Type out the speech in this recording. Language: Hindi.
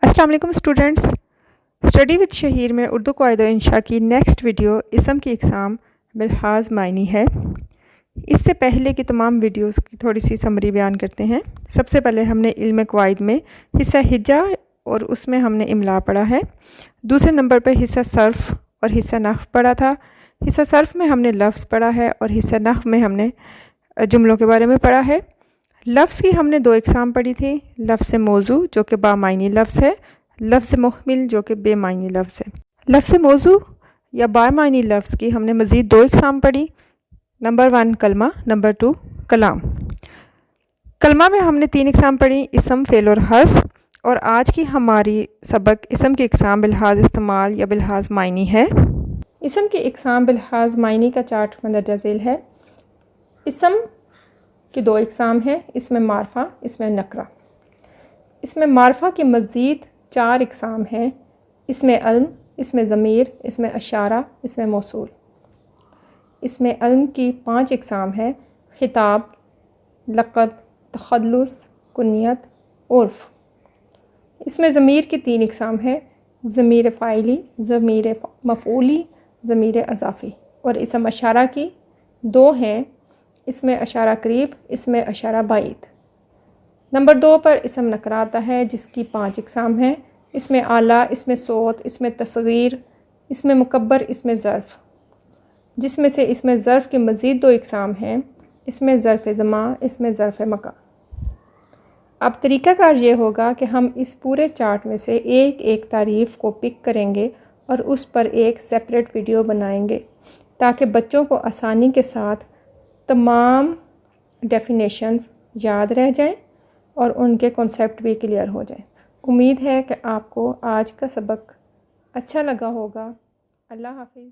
अस्सलाम वालेकुम स्टूडेंट्स। स्टडी विद शहीर में उर्दू क़वाइद व इंशा की नेक्स्ट वीडियो इसम की इक़साम बिलहाज़ मायनी है। इससे पहले की तमाम वीडियोस की थोड़ी सी समरी बयान करते हैं। सबसे पहले हमने इल्म क़वाइद में हिस्सा हिज्जा और उसमें हमने इमला पढ़ा है। दूसरे नंबर पर हिस्सा सर्फ़ और हिस्सा नहव पढ़ा था। हिस्सा सर्फ़ में हमने लफ्ज़ पढ़ा है और हिस्सा नहव में हमने जुमलों के बारे में पढ़ा है। लफ्ज़ की हमने दो इक़साम पढ़ी थी, लफ्ज़ मौजू जो कि बामायनी लफ्ज़ है, लफ्ज़ मुहमिल जो कि बेमायनी लफ्ज़ है। लफ्ज़ मौजू या बामायनी लफ्ज़ की हमने मज़ीद दो इक़साम पढ़ी। नंबर 1 कलमा, नंबर 2 कलाम। कलमा में हमने 3 इक़साम पढ़ी, इसम, फ़ेल और हर्फ। और आज की हमारी सबक इसम की इक़साम बिलहाज़ इस्तेमाल या बिलहाज़ मायनी है। इसम की इक़साम बिलहाज़ मायनी का चार्ट मंदरजा झेल है। इसम की दो इक़साम हैं, इसमें मारफ़ा, इसमें नकरा। इसमें मारफ़ा की मज़ीद 4 इक़साम हैं, इसमें अल्म, इसमें ज़मीर, इसमें अशारा, इसमें मौसूल। इसमें अल्म की 5 इक़साम हैं, ख़िताब, लक़ब, तख़ल्लुस, कुनियत, उर्फ़। इसमें ज़मीर की 3 इक़साम हैं, ज़मीर फ़ाइली, ज़मीर मफ़ऊली, ज़मीर अज़ाफ़ी। और इसम अशारा की 2 हैं, इसमें अशारा करीब, इसमें अशारा बाईद। नंबर 2 पर इसम नकरा आता है जिसकी 5 इक़साम हैं, इसमें आला, इसमें सोत, इसमें तस्ग़ीर, इसमें मुकब्बर, इसमें ज़र्फ़। जिसमें से इसमें ज़र्फ़ की मज़ीद 2 इक़साम हैं, इसमें ज़र्फ़ ज़मा, इसमें ज़र्फ़ मका। अब तरीक़ाकार ये होगा कि हम इस पूरे चार्ट में से एक एक तारीफ़ को पिक करेंगे और उस पर एक सेपरेट वीडियो बनाएंगे ताकि बच्चों को आसानी के साथ तमाम डेफिनेशंस याद रह जाएं और उनके कॉन्सेप्ट भी क्लियर हो जाएं। उम्मीद है कि आपको आज का सबक अच्छा लगा होगा। अल्लाह हाफ़िज़।